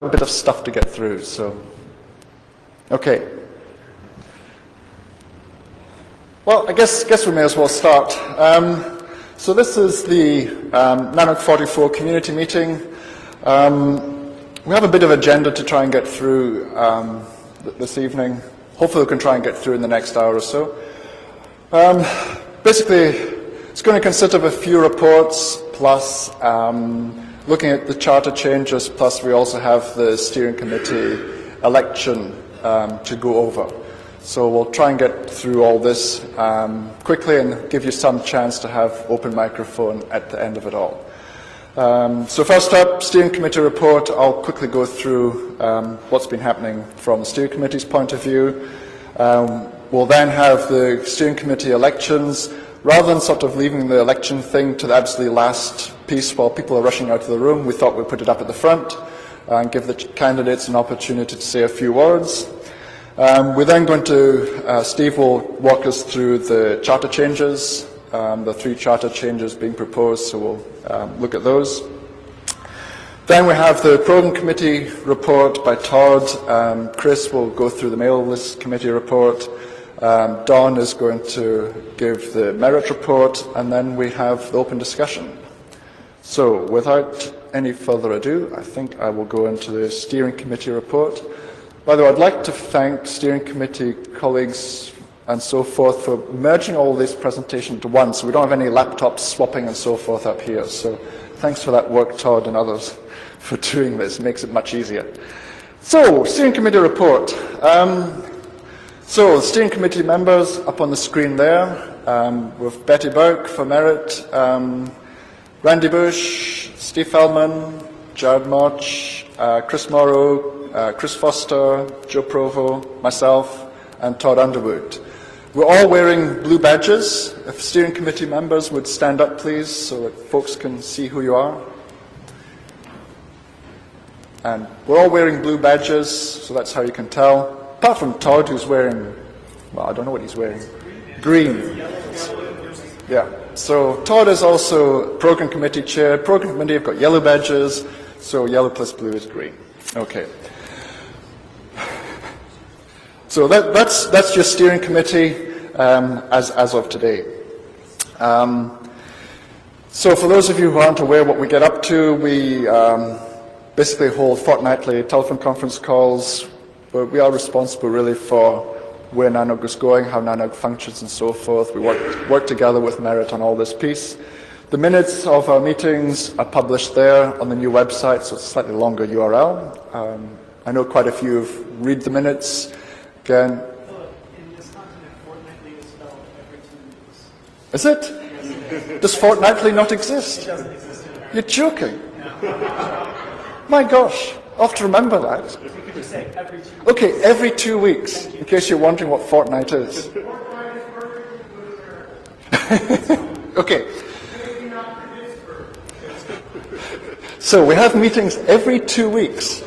a bit of stuff to get through, so, okay. Well, I guess we may as well start. So this is the NANOG 44 community meeting. We have a bit of agenda to try and get through this evening. Hopefully we can try and get through in the next hour or so. Basically, it's going to consist of a few reports, plus looking at the charter changes, plus we also have the steering committee election to go over. So we'll try and get through all this quickly and give you some chance to have open microphone at the end of it all. So first up, steering committee report. I'll quickly go through what's been happening from the steering committee's point of view. We'll then have the steering committee elections. Rather than sort of leaving the election thing to the absolutely last piece while people are rushing out of the room, we thought we'd put it up at the front and give the candidates an opportunity to say a few words. We're then going to, Steve will walk us through the charter changes, the 3 charter changes being proposed, so we'll look at those. Then we have the Program Committee report by Todd. Chris will go through the mail list committee report. Don is going to give the merit report, and then we have the open discussion. So without any further ado, I think I will go into the steering committee report. By the way, I'd like to thank steering committee colleagues and so forth for merging all this presentation into one, so we don't have any laptops swapping and so forth up here. So thanks for that work, Todd and others, for doing this. It makes it much easier. So, steering committee report. So, the steering committee members up on the screen there, with Betty Burke for merit, Randy Bush, Steve Feldman, Jared March, Chris Morrow, Chris Foster, Joe Provo, myself, and Todd Underwood. We're all wearing blue badges. If steering committee members would stand up, please, so that folks can see who you are. And we're all wearing blue badges, so that's how you can tell. Apart from Todd, who's wearing, well, I don't know what he's wearing. Green. Yeah. So Todd is also Program Committee Chair. Program Committee have got yellow badges, so yellow plus blue is green. Okay. So that's your steering committee as of today. So for those of you who aren't aware what we get up to, we basically hold fortnightly telephone conference calls. But we are responsible really for where NANOG is going, how NANOG functions and so forth. We work together with Merit on all this piece. The minutes of our meetings are published there on the new website, so it's a slightly longer URL. I know quite a few have read the minutes. Again, in this continent, fortnightly is spelled every 2 weeks. Is it? Does fortnightly not exist? It doesn't exist. You're joking. My gosh, I'll have to remember that. You could just say every 2 weeks. Okay, every 2 weeks, in case you're wondering what fortnight is. Okay. So we have meetings every 2 weeks,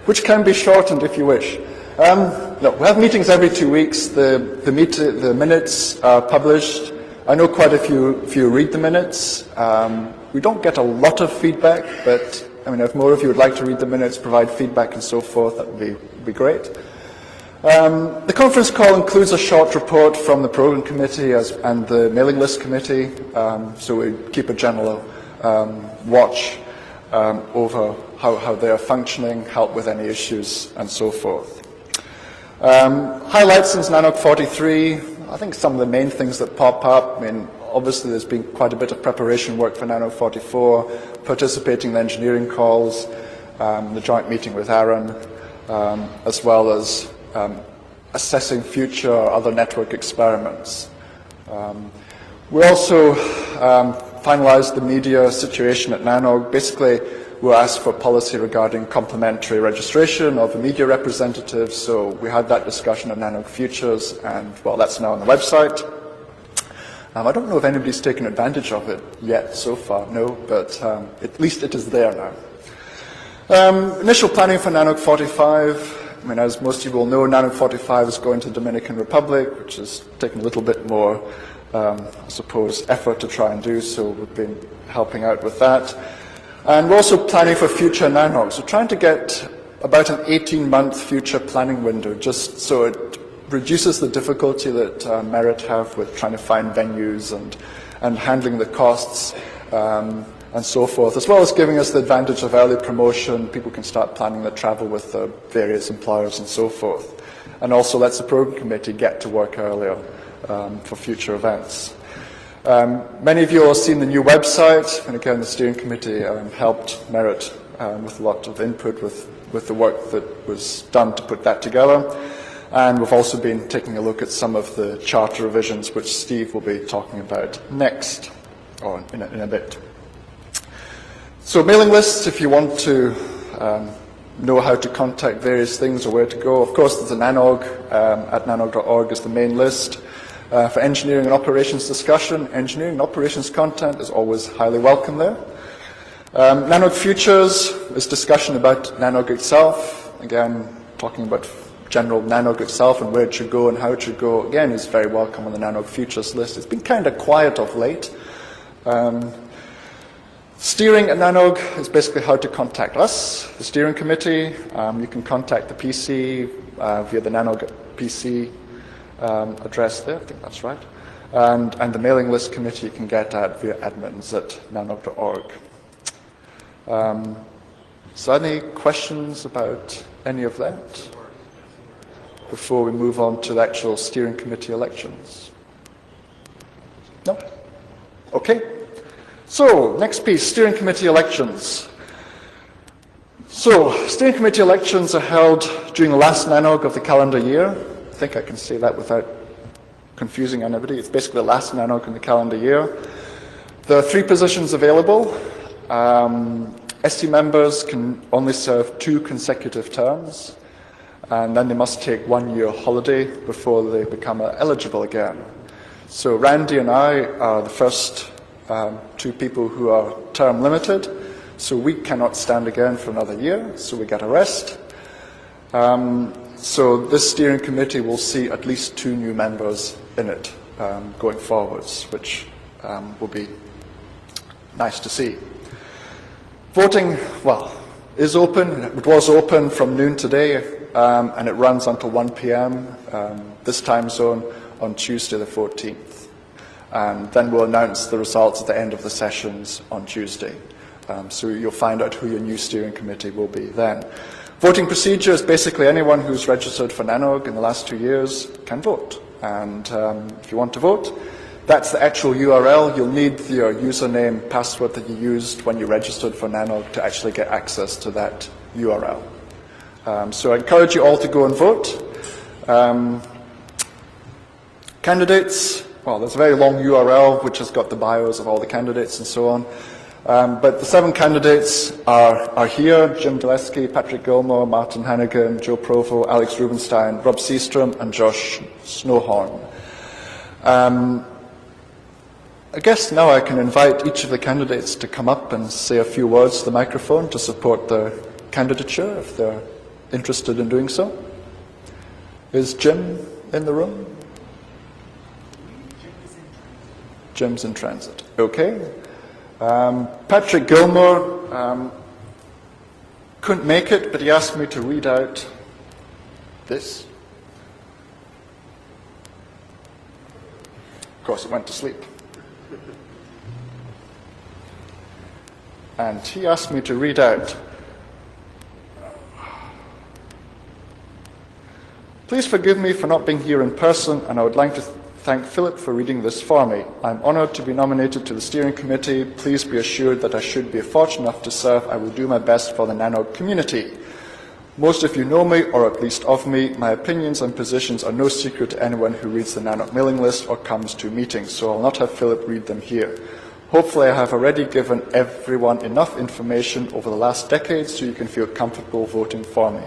which can be shortened if you wish. No, we have meetings every 2 weeks. The minutes are published. I know quite a few of you read the minutes. We don't get a lot of feedback, but I mean, if more of you would like to read the minutes, provide feedback and so forth, that would be great. The conference call includes a short report from the Program Committee and the Mailing List Committee, so we keep a general watch over how they are functioning, help with any issues and so forth. Highlights since NANOG 43, I think some of the main things that pop up, I mean, obviously there's been quite a bit of preparation work for NANOG 44, participating in the engineering calls, the joint meeting with Aaron, as well as assessing future other network experiments. We also finalized the media situation at NANOG. Basically, we were asked for policy regarding complementary registration of the media representatives, so we had that discussion at NANOG Futures, and, well, that's now on the website. I don't know if anybody's taken advantage of it yet so far, no, but at least it is there now. Initial planning for NANOG 45, I mean, as most of you will know, NANOG 45 is going to the Dominican Republic, which has taken a little bit more, I suppose, effort to try and do, so we've been helping out with that. And we're also planning for future NANOGs. We're trying to get about an 18-month future planning window, just so it reduces the difficulty that Merit have with trying to find venues and handling the costs and so forth, as well as giving us the advantage of early promotion. People can start planning their travel with the various employers and so forth. And also lets the program committee get to work earlier for future events. Many of you will have seen the new website, and again the steering committee helped Merit with a lot of input with the work that was done to put that together. And we've also been taking a look at some of the charter revisions, which Steve will be talking about next, or in a bit. So mailing lists, if you want to know how to contact various things or where to go. Of course, there's a NANOG, at nanog.org is the main list. For engineering and operations discussion, engineering and operations content is always highly welcome there. NANOG Futures is discussion about NANOG itself. Again, talking about general NANOG itself and where it should go and how it should go, again, is very welcome on the NANOG Futures list. It's been kind of quiet of late. Steering at NANOG is basically how to contact us, the steering committee. You can contact the PC via the NANOG PC address there, I think that's right. And the mailing list committee you can get at via admins at nanog.org. So any questions about any of that before we move on to the actual steering committee elections? No? Okay. So, next piece, steering committee elections. So, steering committee elections are held during the last NANOG of the calendar year. I think I can say that without confusing anybody. It's basically the last NANOG in the calendar year. There are 3 positions available. ST members can only serve 2 consecutive terms, and then they must take 1 year holiday before they become eligible again. So Randy and I are the first 2 people who are term limited, so we cannot stand again for another year, so we get a rest. So this steering committee will see at least 2 new members in it going forwards, which will be nice to see. Voting, well, is open. It was open from noon today, and it runs until 1 p.m. This time zone on Tuesday the 14th. And then we'll announce the results at the end of the sessions on Tuesday. So you'll find out who your new steering committee will be then. Voting procedure is basically anyone who's registered for NANOG in the last 2 years can vote. And if you want to vote, that's the actual URL. You'll need your username, password that you used when you registered for NANOG to actually get access to that URL. So I encourage you all to go and vote. Candidates, well, there's a very long URL which has got the bios of all the candidates and so on. But the 7 candidates are here: Jim Dulesky, Patrick Gilmore, Martin Hannigan, Joe Provo, Alex Rubenstein, Rob Seastrom, and Josh Snowhorn. I guess now I can invite each of the candidates to come up and say a few words to the microphone to support their candidature, if they're interested in doing so. Is Jim in the room? Jim's in transit. Okay. Patrick Gilmore couldn't make it, but he asked me to read out this. Of course, it went to sleep. And he asked me to read out, "Please forgive me for not being here in person, and I would like to thank Philip for reading this for me. I'm honoured to be nominated to the steering committee. Please be assured that I should be fortunate enough to serve. I will do my best for the NANOG community. Most of you know me, or at least of me. My opinions and positions are no secret to anyone who reads the NANOG mailing list or comes to meetings, so I'll not have Philip read them here. Hopefully I have already given everyone enough information over the last decade so you can feel comfortable voting for me.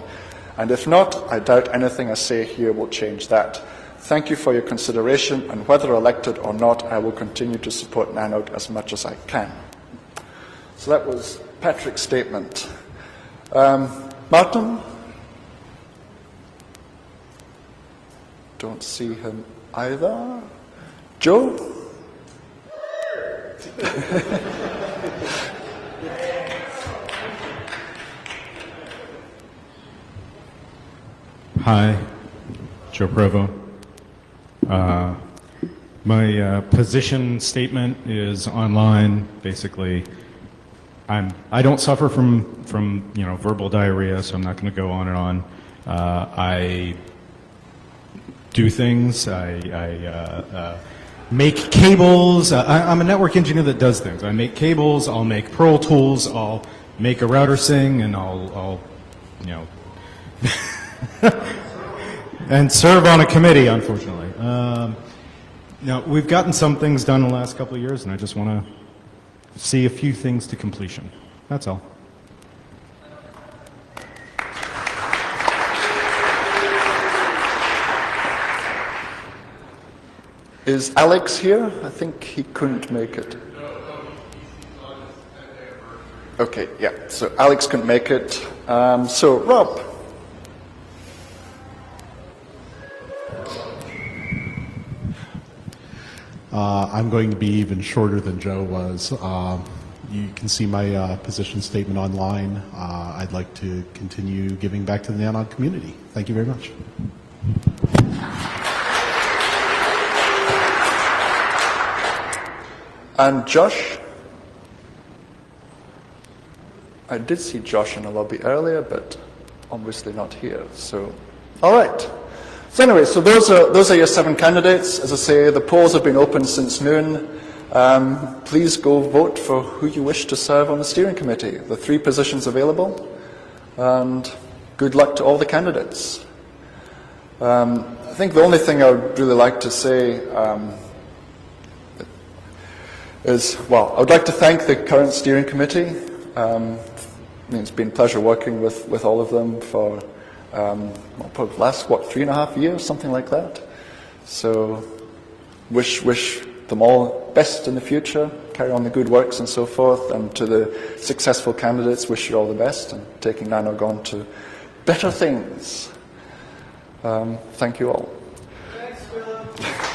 And if not, I doubt anything I say here will change that. Thank you for your consideration, and whether elected or not, I will continue to support NANOG as much as I can." So that was Patrick's statement. Martin? Don't see him either. Joe? Hi, Joe Provo. My position statement is online. Basically, I don't suffer from verbal diarrhea, so I'm not going to go on and on. I do things. I make cables. I'm a network engineer that does things. I make cables. I'll make Perl tools. I'll make a router sing, and I'll and serve on a committee, unfortunately. Now, we've gotten some things done in the last couple of years, and I just want to see a few things to completion. That's all. Is Alex here? I think he couldn't make it. Okay, yeah, so Alex couldn't make it. So, Rob. I'm going to be even shorter than Joe was. You can see my position statement online. I'd like to continue giving back to the NANOG community. Thank you very much. And Josh? I did see Josh in the lobby earlier, but obviously not here. So, all right. So anyway, so those are your 7 candidates. As I say, the polls have been open since noon. Please go vote for who you wish to serve on the steering committee. The 3 positions available, and good luck to all the candidates. I think the only thing I would really like to say is, well, I would like to thank the current steering committee. It's been a pleasure working with all of them for probably the last, 3.5 years, something like that. So wish them all best in the future, carry on the good works and so forth, and to the successful candidates, wish you all the best and taking NANOG on to better things. Thank you all. Thanks, Philip.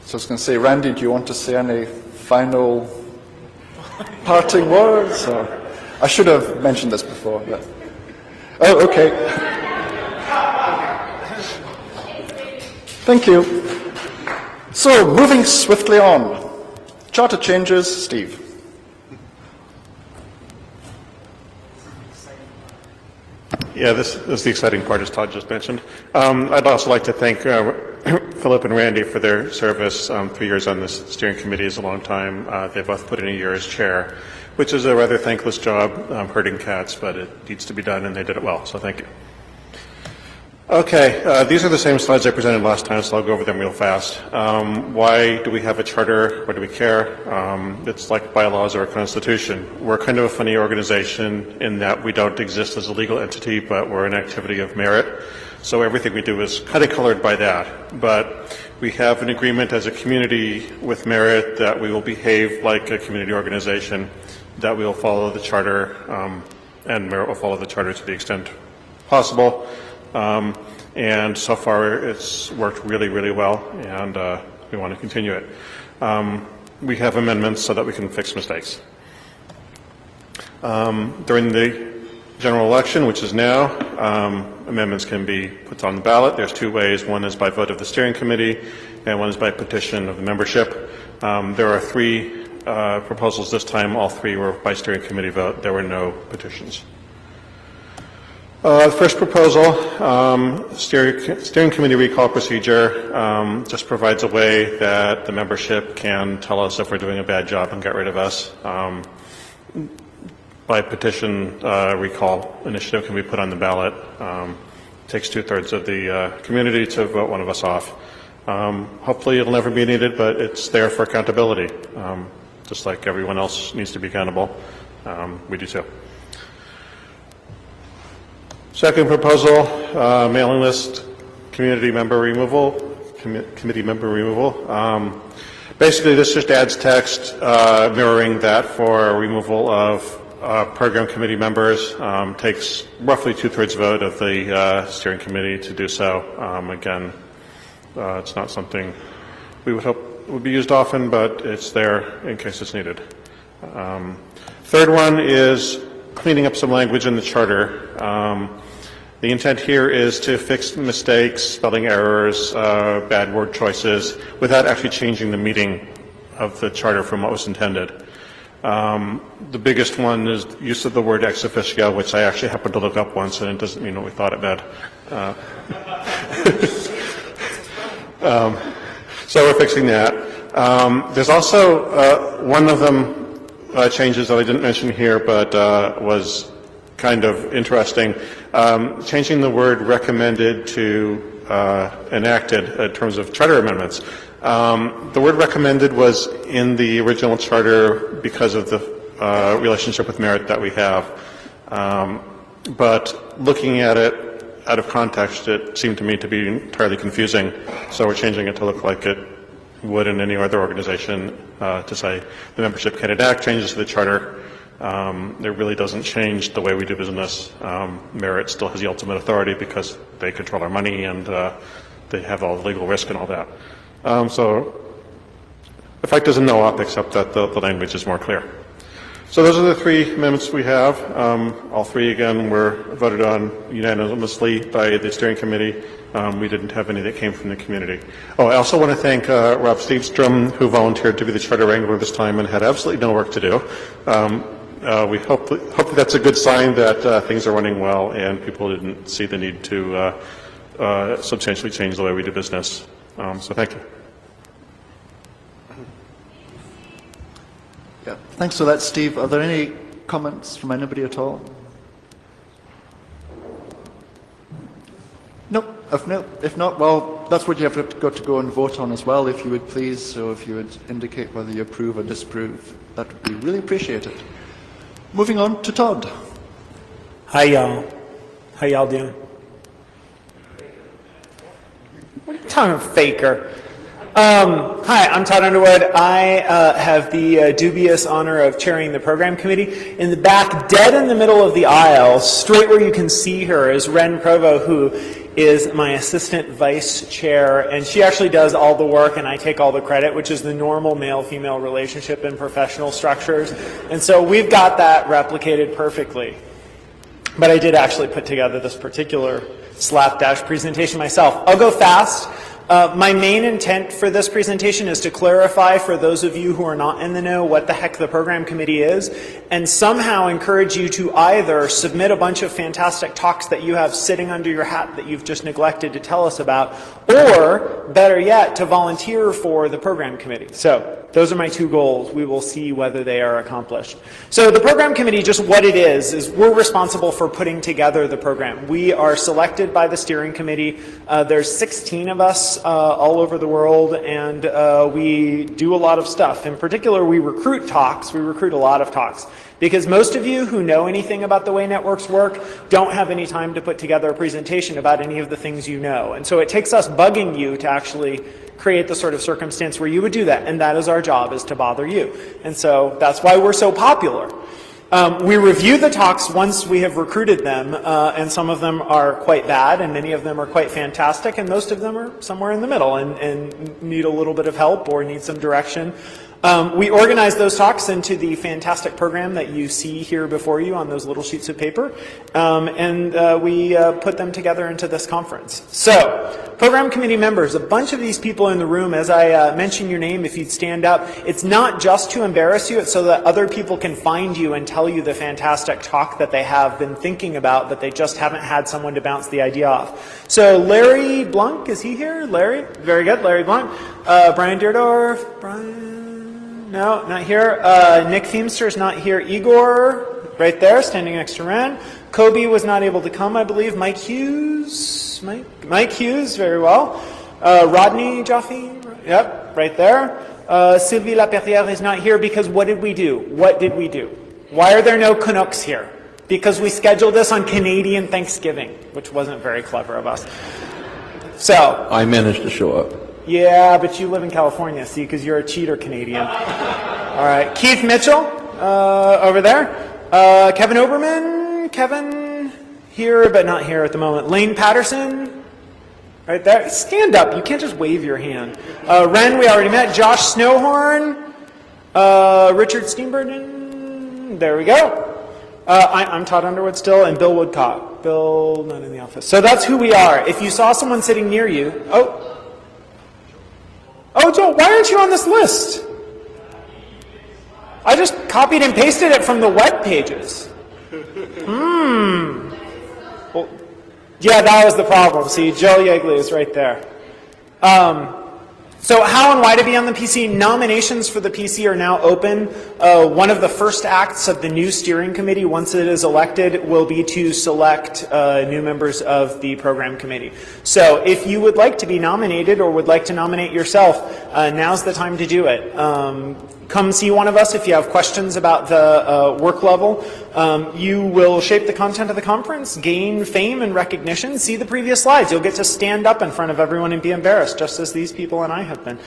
So I was going to say, Randy, do you want to say any final parting words? Or, I should have mentioned this before. But, oh, okay. Thank you. So, moving swiftly on. Charter changes, Steve. Yeah, this is the exciting part, as Todd just mentioned. I'd also like to thank Philip and Randy for their service. 3 years on this steering committee is a long time. They both put in a year as chair, which is a rather thankless job, herding cats, but it needs to be done, and they did it well, so thank you. Okay, these are the same slides I presented last time, so I'll go over them real fast. Why do we have a charter? Why do we care? It's like bylaws or a constitution. We're kind of a funny organization in that we don't exist as a legal entity, but we're an activity of merit. So everything we do is kind of colored by that. But we have an agreement as a community with merit that we will behave like a community organization, that we will follow the charter, and merit will follow the charter to the extent possible. And so far it's worked really, really well, and we want to continue it. We have amendments so that we can fix mistakes. During the general election, which is now, amendments can be put on the ballot. There's 2 ways. One is by vote of the steering committee, and one is by petition of the membership. There are 3 proposals this time. All 3 were by steering committee vote. There were no petitions. The first proposal, steering committee recall procedure, just provides a way that the membership can tell us if we're doing a bad job and get rid of us. By petition, recall initiative can be put on the ballot. Takes 2/3 of the community to vote one of us off. Hopefully it'll never be needed, but it's there for accountability. Just like everyone else needs to be accountable, we do too. Second proposal, mailing list community member removal, committee member removal. Basically, this just adds text mirroring that for removal of program committee members. Takes roughly 2/3 vote of the steering committee to do so. Again, it's not something we would hope would be used often, but it's there in case it's needed. Third one is cleaning up some language in the charter. The intent here is to fix mistakes, spelling errors, bad word choices, without actually changing the meaning of the charter from what was intended. The biggest one is use of the word ex officio, which I actually happened to look up once, and it doesn't mean what we thought it meant. So we're fixing that. There's also one of them changes that I didn't mention here, but was kind of interesting. Changing the word recommended to enacted in terms of charter amendments. The word recommended was in the original charter because of the relationship with merit that we have. But looking at it out of context, it seemed to me to be entirely confusing. So we're changing it to look like it would in any other organization, to say the membership can enact changes to the charter. It really doesn't change the way we do business. Merit still has the ultimate authority because they control our money and they have all the legal risk and all that. So the effect is a no-op, except that the language is more clear. So those are the three amendments we have. All three, again, were voted on unanimously by the steering committee. We didn't have any that came from the community. Oh, I also want to thank Rob Stevenstrom, who volunteered to be the charter wrangler this time and had absolutely no work to do. We hope that's a good sign that things are running well and people didn't see the need to substantially change the way we do business. So thank you. Yeah, thanks for that, Steve. Are there any comments from anybody at all? Nope. If not, well, that's what you have got to go and vote on as well, if you would please. So if you would indicate whether you approve or disapprove, that would be really appreciated. Moving on to Todd. Hi, y'all. How y'all doing? What are you talking about, faker? Hi, I'm Todd Underwood. I have the dubious honor of chairing the program committee. In the back, dead in the middle of the aisle, straight where you can see her, is Ren Provo, who is my assistant vice chair, and she actually does all the work and I take all the credit, which is the normal male-female relationship in professional structures. And so we've got that replicated perfectly. But I did actually put together this particular slapdash presentation myself. I'll go fast. My main intent for this presentation is to clarify for those of you who are not in the know what the heck the program committee is, and somehow encourage you to either submit a bunch of fantastic talks that you have sitting under your hat that you've just neglected to tell us about, or better yet, to volunteer for the program committee. So those are my two goals. We will see whether they are accomplished. So the program committee, just what it is we're responsible for putting together the program. We are selected by the steering committee. There's 16 of us all over the world, and we do a lot of stuff. In particular, we recruit talks. We recruit a lot of talks. Because most of you who know anything about the way networks work don't have any time to put together a presentation about any of the things you know. And so it takes us bugging you to actually create the sort of circumstance where you would do that. And that is our job, is to bother you. And so that's why we're so popular. We review the talks once we have recruited them, and some of them are quite bad, and many of them are quite fantastic, and most of them are somewhere in the middle and need a little bit of help or need some direction. We organize those talks into the fantastic program that you see here before you on those little sheets of paper, and we put them together into this conference. So, program committee members, a bunch of these people in the room, as I mention your name, if you'd stand up, it's not just to embarrass you, it's so that other people can find you and tell you the fantastic talk that they have been thinking about, but they just haven't had someone to bounce the idea off. So, Larry Blanc, is he here? Larry? Very good, Larry Blanc. Brian Deerdorf, Brian... No, not here. Nick Feemster is not here. Igor, right there, standing next to Ren. Kobe was not able to come, I believe. Mike Hughes. Mike Hughes, very well. Rodney Jaffe, yep, right there. Sylvie Laperrière is not here because what did we do? What did we do? Why are there no Canucks here? Because we scheduled this on Canadian Thanksgiving, which wasn't very clever of us. So. I managed to show up. Yeah, but you live in California, see, because you're a cheater Canadian. All right, Keith Mitchell, over there. Kevin Oberman, Kevin here, but not here at the moment. Lane Patterson, Right there. Stand up. You can't just wave your hand. Ren, we already met. Josh Snowhorn. Richard Steenburgen. There we go. I'm Todd Underwood still, and Bill Woodcock. Bill, not in the office. So that's who we are. If you saw someone sitting near you, Joe, why aren't you on this list? I just copied and pasted it from the web pages. Well, yeah, that was the problem. See, Joe Yegley is right there. So how and why to be on the PC? Nominations for the PC are now open. One of the first acts of the new steering committee, once it is elected, will be to select new members of the program committee. So if you would like to be nominated or would like to nominate yourself, now's the time to do it. Come see one of us if you have questions about the work level. You will shape the content of the conference, gain fame and recognition. See the previous slides. You'll get to stand up in front of everyone and be embarrassed, just as these people and I have been.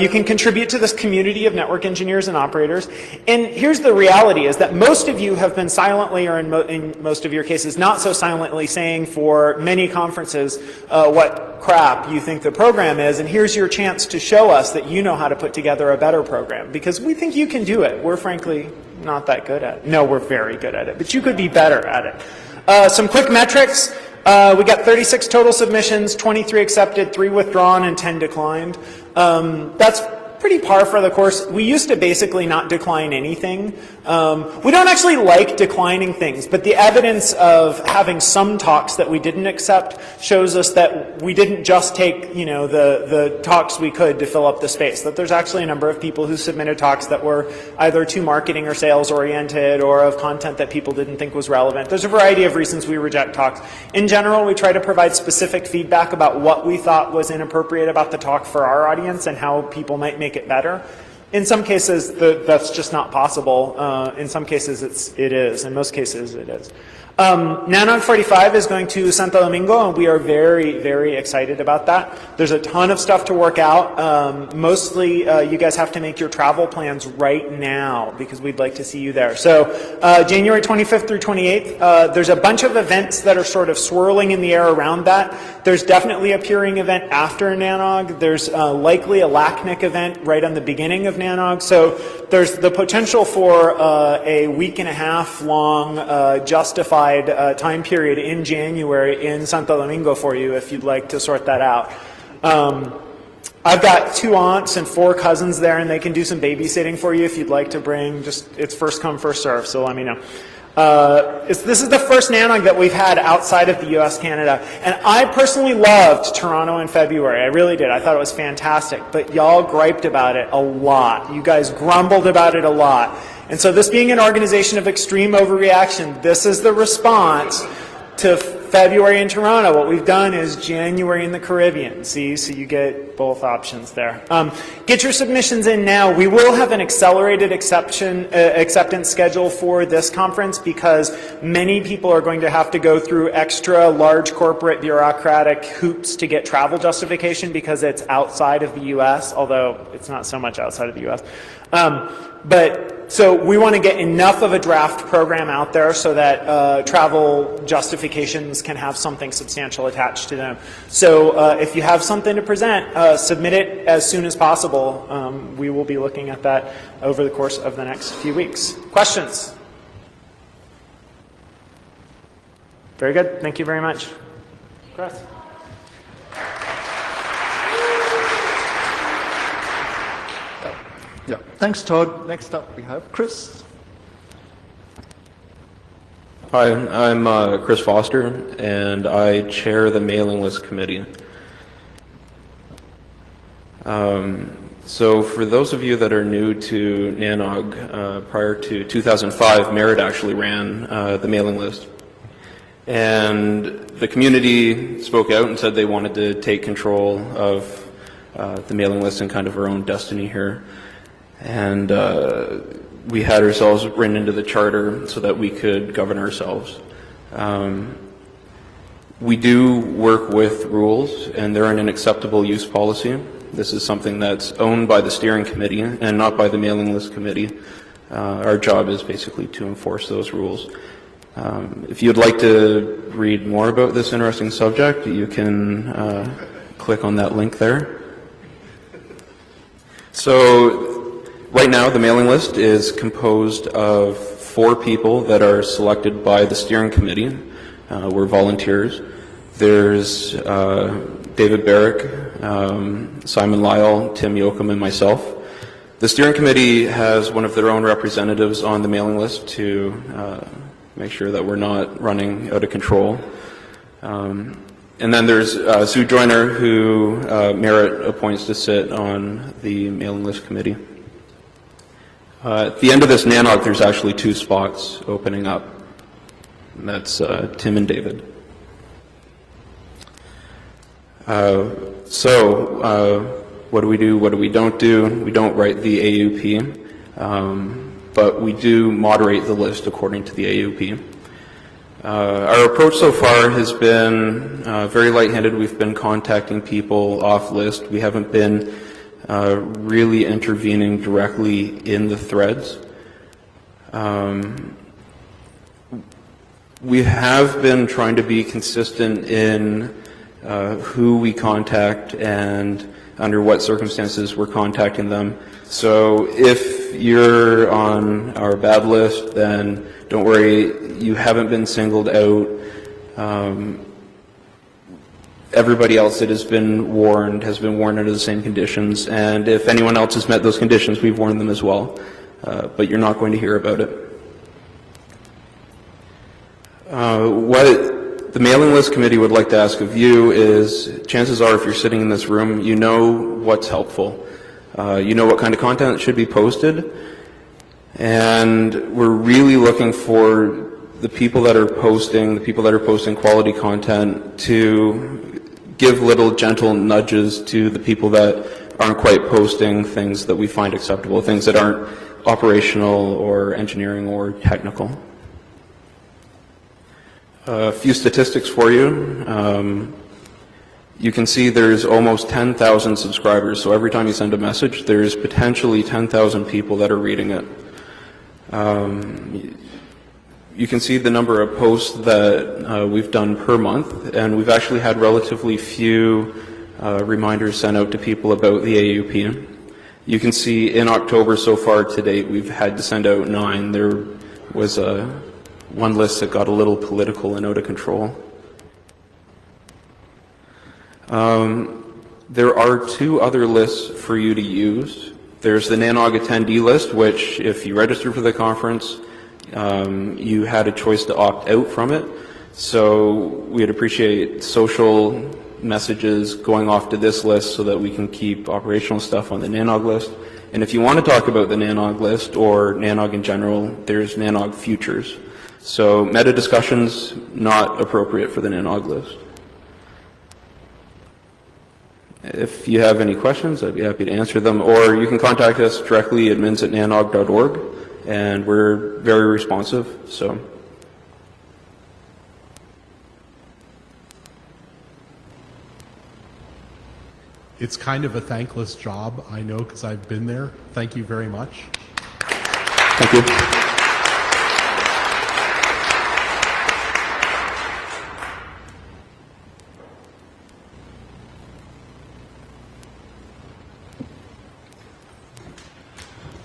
You can contribute to this community of network engineers and operators. And here's the reality, is that most of you have been silently, or in most of your cases, not so silently, saying for many conferences what crap you think the program is. And here's your chance to show us that you know how to put together a better program, because we think you can do it. We're frankly not that good at it. No, we're very good at it, but you could be better at it. Some quick metrics. We got 36 total submissions, 23 accepted, 3 withdrawn, and 10 declined. That's pretty par for the course. We used to basically not decline anything. We don't actually like declining things, but the evidence of having some talks that we didn't accept shows us that we didn't just take, the talks we could to fill up the space, that there's actually a number of people who submitted talks that were either too marketing or sales oriented, or of content that people didn't think was relevant. There's a variety of reasons we reject talks. In general, we try to provide specific feedback about what we thought was inappropriate about the talk for our audience and how people might make it better. In some cases, that's just not possible. In some cases, it is. In most cases, it is. NANOG 45 is going to Santo Domingo, and we are very, very excited about that. There's a ton of stuff to work out. Mostly, you guys have to make your travel plans right now, because we'd like to see you there. So, January 25th through 28th, there's a bunch of events that are sort of swirling in the air around that. There's definitely a peering event after NANOG. There's likely a LACNIC event right on the beginning of NANOG. So, there's the potential for a week and a half long justified time period in January in Santo Domingo for you if you'd like to sort that out. I've got 2 aunts and 4 cousins there, and they can do some babysitting for you if you'd like to bring. It's first come, first serve, so let me know. This is the first NANOG that we've had outside of the US, Canada, and I personally loved Toronto in February. I really did. I thought it was fantastic, but y'all griped about it a lot. You guys grumbled about it a lot. And so this being an organization of extreme overreaction, this is the response to February in Toronto. What we've done is January in the Caribbean. See, so you get both options there. Get your submissions in now. We will have an accelerated acceptance schedule for this conference, because many people are going to have to go through extra large corporate bureaucratic hoops to get travel justification, because it's outside of the U.S., although it's not so much outside of the U.S. So we want to get enough of a draft program out there so that travel justifications can have something substantial attached to them. So if you have something to present, submit it as soon as possible. We will be looking at that over the course of the next few weeks. Questions? Very good. Thank you very much. Chris. Yeah, thanks, Todd. Next up, we have Chris. Hi, I'm Chris Foster, and I chair the mailing list committee. So for those of you that are new to NANOG, prior to 2005, Merit actually ran the mailing list. And the community spoke out and said they wanted to take control of the mailing list and kind of our own destiny here. And we had ourselves written into the charter so that we could govern ourselves. We do work with rules, and they're in an acceptable use policy. This is something that's owned by the steering committee and not by the mailing list committee. Our job is basically to enforce those rules. If you'd like to read more about this interesting subject, you can click on that link there. So right now the mailing list is composed of 4 people that are selected by the steering committee. We're volunteers. There's David Barrick, Simon Lyle, Tim Yoakum, and myself. The steering committee has one of their own representatives on the mailing list to make sure that we're not running out of control. And then there's Sue Joyner, who Merit appoints to sit on the mailing list committee. At the end of this NANOG, there's actually 2 spots opening up. And that's Tim and David. What do we do? What do we don't do? We don't write the AUP, but we do moderate the list according to the AUP. Our approach so far has been very light-handed. We've been contacting people off list. We haven't been really intervening directly in the threads. We have been trying to be consistent in who we contact and under what circumstances we're contacting them. So if you're on our bad list, then don't worry, you haven't been singled out. Everybody else that has been warned under the same conditions, and if anyone else has met those conditions, we've warned them as well. But you're not going to hear about it. What the mailing list committee would like to ask of you is, chances are if you're sitting in this room, you know what's helpful. You know what kind of content should be posted. And we're really looking for the people that are posting quality content to give little gentle nudges to the people that aren't quite posting things that we find acceptable, things that aren't operational or engineering or technical. A few statistics for you. You can see there's almost 10,000 subscribers, so every time you send a message, there's potentially 10,000 people that are reading it. You can see the number of posts that we've done per month, and we've actually had relatively few reminders sent out to people about the AUP. You can see in October so far to date, we've had to send out 9. There was one list that got a little political and out of control. There are 2 other lists for you to use. There's the NANOG attendee list, which if you register for the conference, you had a choice to opt out from it. So we'd appreciate social messages going off to this list so that we can keep operational stuff on the NANOG list. And if you want to talk about the NANOG list or NANOG in general, there's NANOG futures. So meta discussions, not appropriate for the NANOG list. If you have any questions, I'd be happy to answer them, or you can contact us directly, admins@nanog.org, and we're very responsive. So. It's kind of a thankless job, I know, because I've been there. Thank you very much. Thank you.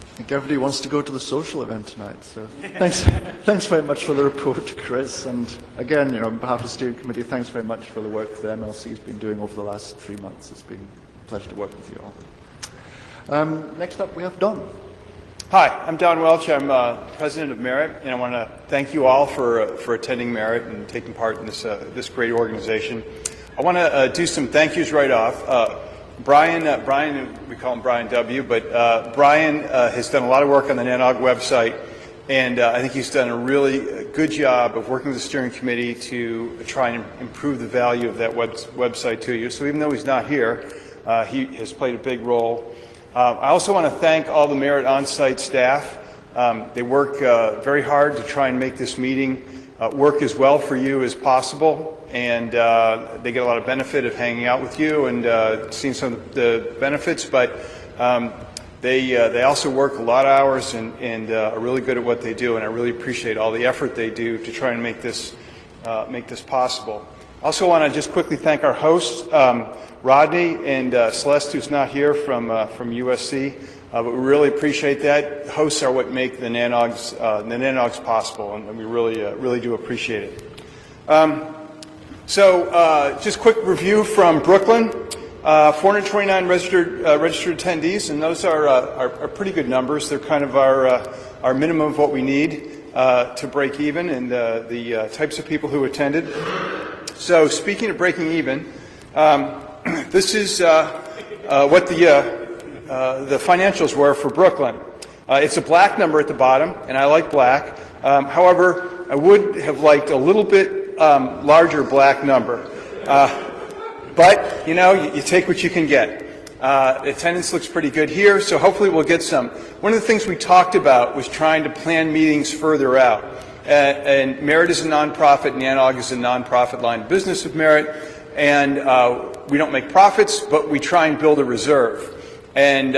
I think everybody wants to go to the social event tonight, so thanks very much for the report, Chris. And again, on behalf of the steering committee, thanks very much for the work the MLC has been doing over the last 3 months. It's been a pleasure to work with you all. Next up, we have Don. Hi, I'm Don Welch. I'm president of Merit, and I want to thank you all for attending Merit and taking part in this great organization. I want to do some thank yous right off. Brian, we call him Brian W., but Brian has done a lot of work on the NANOG website, and I think he's done a really good job of working with the steering committee to try and improve the value of that website to you. So even though he's not here, he has played a big role. I also want to thank all the Merit on-site staff. They work very hard to try and make this meeting work as well for you as possible, and they get a lot of benefit of hanging out with you and seeing some of the benefits, but They also work a lot of hours and are really good at what they do, and I really appreciate all the effort they do to try and make this possible. I also want to just quickly thank our hosts, Rodney and Celeste, who's not here from USC, but we really appreciate that. Hosts are what make the NANOGs possible, and we really do appreciate it. Just quick review from Brooklyn. 429 registered attendees, and those are pretty good numbers. They're kind of our minimum of what we need to break even, and the types of people who attended. So, speaking of breaking even, this is what the financials were for Brooklyn. It's a black number at the bottom, and I like black. However, I would have liked a little bit larger black number. But, you know, you take what you can get. Attendance looks pretty good here, so hopefully we'll get some. One of the things we talked about was trying to plan meetings further out. And Merit is a nonprofit, NANOG is a nonprofit line of business of Merit, and we don't make profits, but we try and build a reserve. And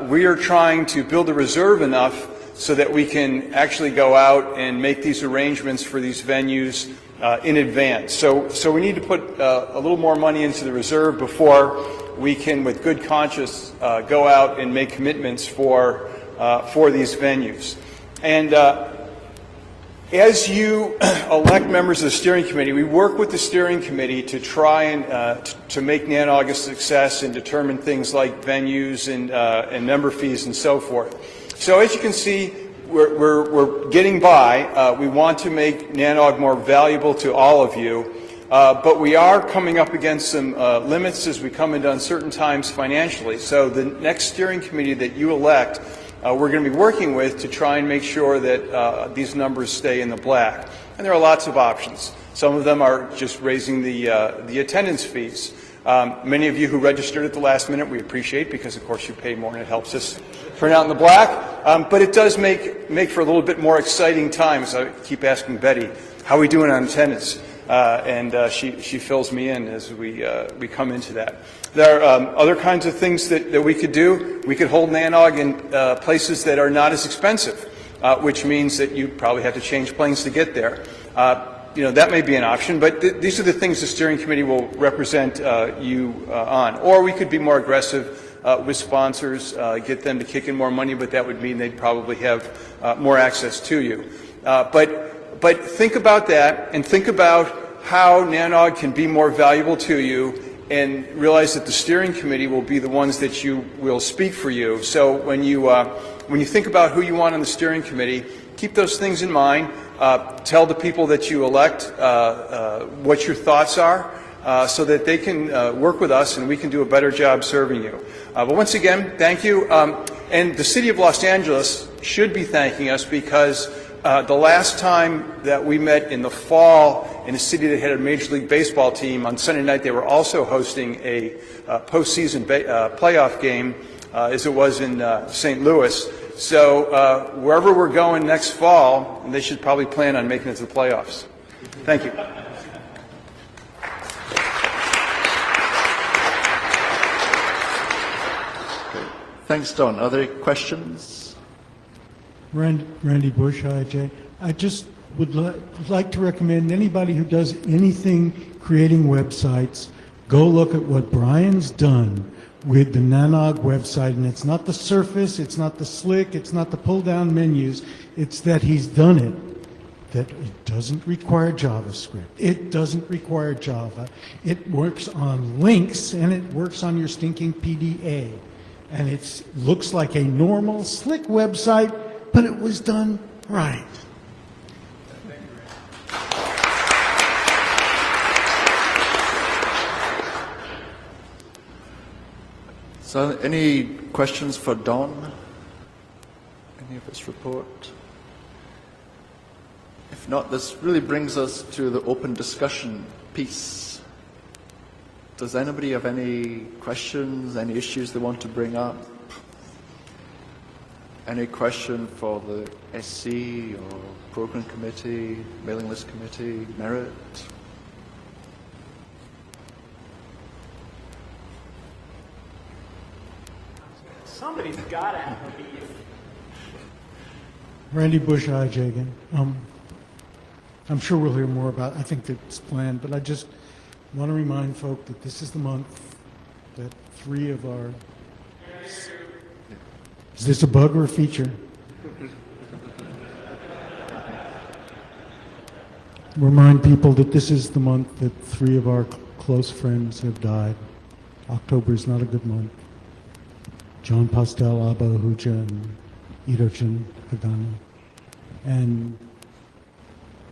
we are trying to build a reserve enough so that we can actually go out and make these arrangements for these venues in advance. So we need to put a little more money into the reserve before we can, with good conscience, go out and make commitments for these venues. And as you elect members of the steering committee, we work with the steering committee to try and to make NANOG a success and determine things like venues and member fees and so forth. So as you can see, we're getting by. We want to make NANOG more valuable to all of you, but we are coming up against some limits as we come into uncertain times financially. So the next steering committee that you elect, we're going to be working with to try and make sure that these numbers stay in the black. And there are lots of options. Some of them are just raising the attendance fees. Many of you who registered at the last minute, we appreciate, because of course you pay more and it helps us turn out in the black. But it does make for a little bit more exciting times. I keep asking Betty, how are we doing on attendance? And she fills me in as we come into that. There are other kinds of things that we could do. We could hold NANOG in places that are not as expensive, which means that you probably have to change planes to get there. You know, that may be an option, but these are the things the steering committee will represent you on. Or we could be more aggressive with sponsors, get them to kick in more money, but that would mean they'd probably have more access to you. But think about that, and think about how NANOG can be more valuable to you, and realize that the steering committee will be the ones that you will speak for you. So when you think about who you want on the steering committee, keep those things in mind. Tell the people that you elect what your thoughts are, so that they can work with us and we can do a better job serving you. But once again, thank you. And the City of Los Angeles should be thanking us, because the last time that we met in the fall in a city that had a Major League Baseball team, on Sunday night they were also hosting a postseason playoff game, as it was in St. Louis. So wherever we're going next fall, they should probably plan on making it to the playoffs. Thank you. Thanks, Don. Are there questions? Randy Bush, IJ. I just would like to recommend anybody who does anything creating websites, go look at what Brian's done with the NANOG website. And it's not the surface, it's not the slick, it's not the pull-down menus, it's that he's done it, that it doesn't require JavaScript. It doesn't require Java. It works on links, and it works on your stinking PDA. And it looks like a normal, slick website, but it was done right. So, any questions for Don? Any of his report? If not, this really brings us to the open discussion piece. Does anybody have any questions, any issues they want to bring up? Any question for the SC or Program Committee, Mailing List Committee, Merit? Somebody's got to have a beef. Randy Bush, IJ again. I'm sure we'll hear more about, I think that's planned, but I just want to remind folk that this is the month that 3 of our, is this a bug or a feature? Remind people that this is the month that 3 of our close friends have died. October is not a good month. John Postel, Abba Ahuja, and Idochin Hagano. And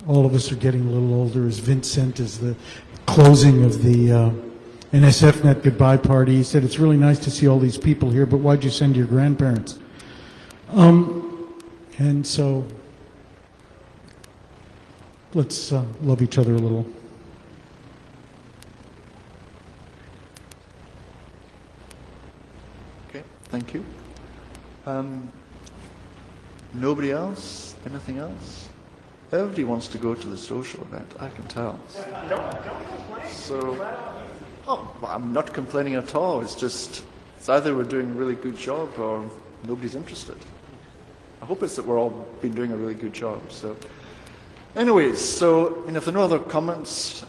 all of us are getting a little older. As Vince sent as the closing of the NSFNet goodbye party, he said, it's really nice to see all these people here, but why'd you send your grandparents? And so let's love each other a little. Okay, thank you. Nobody else? Anything else? Everybody wants to go to the social event, I can tell. So, oh, I'm not complaining at all. It's just, it's either we're doing a really good job or nobody's interested. I hope it's that we're all been doing a really good job. So, anyways, so if there are no other comments,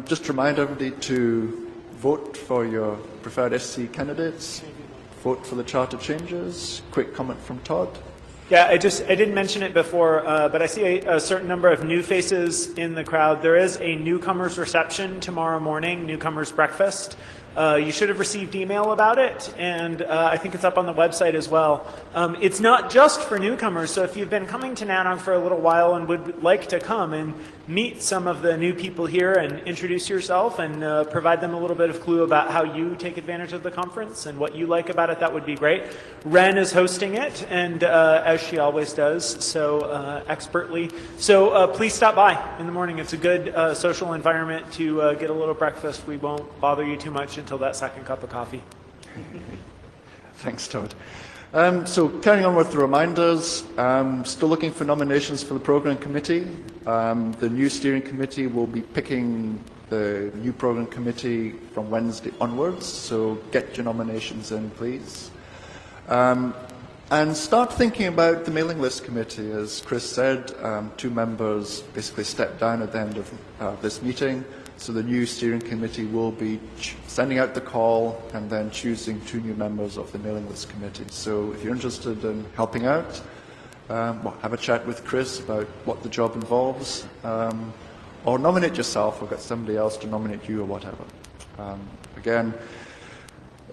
just remind everybody to vote for your preferred SC candidates, vote for the charter changes. Quick comment from Todd. Yeah, I didn't mention it before, but I see a certain number of new faces in the crowd. There is a newcomers reception tomorrow morning, newcomers breakfast. You should have received email about it, and I think it's up on the website as well. It's not just for newcomers, so if you've been coming to NANOG for a little while and would like to come and meet some of the new people here and introduce yourself and provide them a little bit of clue about how you take advantage of the conference and what you like about it, that would be great. Ren is hosting it, and as she always does, so expertly. So please stop by in the morning. It's a good social environment to get a little breakfast. We won't bother you too much until that second cup of coffee. Thanks, Todd. So carrying on with the reminders, still looking for nominations for the program committee. The new steering committee will be picking the new program committee from Wednesday onwards, so get your nominations in, please. And start thinking about the mailing list committee. As Chris said, 2 members basically stepped down at the end of this meeting. So the new steering committee will be sending out the call and then choosing 2 new members of the mailing list committee. So if you're interested in helping out, have a chat with Chris about what the job involves, or nominate yourself or get somebody else to nominate you or whatever. Again,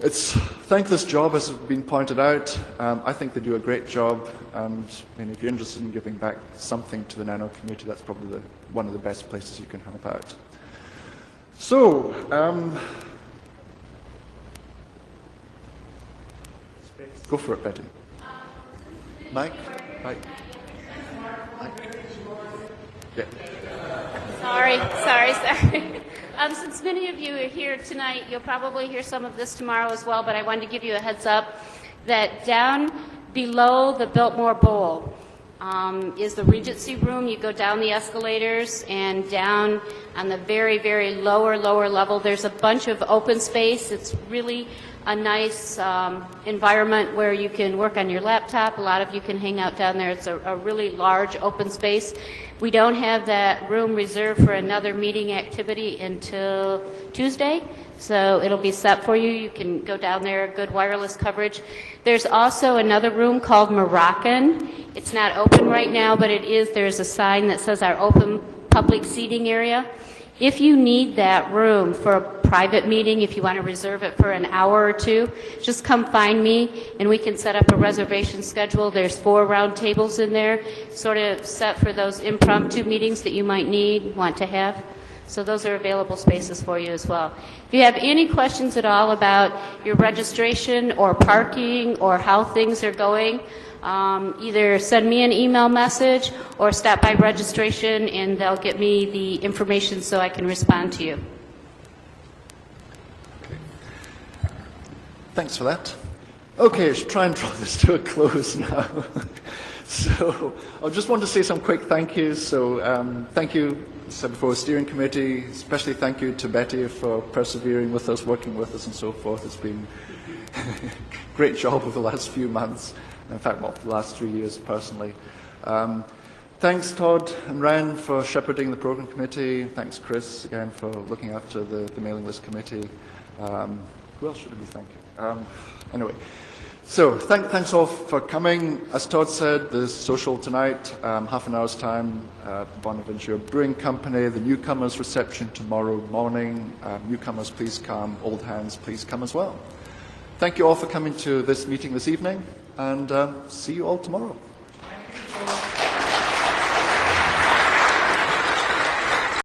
it's a thankless job, as has been pointed out. I think they do a great job, and if you're interested in giving back something to the NANOG community, that's probably one of the best places you can help out. So, go for it, Betty. Mike? Mike? Yeah. Sorry. Since many of you are here tonight, you'll probably hear some of this tomorrow as well, but I wanted to give you a heads up that down below the Biltmore Bowl is the Regency room. You go down the escalators, and down on the very, very lower level, there's a bunch of open space. It's really a nice environment where you can work on your laptop. A lot of you can hang out down there. It's a really large open space. We don't have that room reserved for another meeting activity until Tuesday, so it'll be set for you. You can go down there, good wireless coverage. There's also another room called Moroccan. It's not open right now, but it is. There's a sign that says our open public seating area. If you need that room for a private meeting, if you want to reserve it for an hour or 2, just come find me and we can set up a reservation schedule. There's 4 round tables in there, sort of set for those impromptu meetings that you might want to have. So those are available spaces for you as well. If you have any questions at all about your registration or parking or how things are going, either send me an email message or stop by registration and they'll get me the information so I can respond to you. Okay. Thanks for that. Okay, I should try and draw this to a close now. So I just want to say some quick thank yous. So thank you, as I said before, steering committee, especially thank you to Betty for persevering with us, working with us and so forth. It's been a great job over the last few months. In fact, well, the last 3 years personally. Thanks, Todd and Ren, for shepherding the program committee. Thanks, Chris, again, for looking after the mailing list committee. Who else should we thank? Anyway, so thanks all for coming. As Todd said, there's social tonight, half an hour's time, Bonaventure Brewing Company, the newcomers reception tomorrow morning. Newcomers, please come. Old hands, please come as well. Thank you all for coming to this meeting this evening, and see you all tomorrow.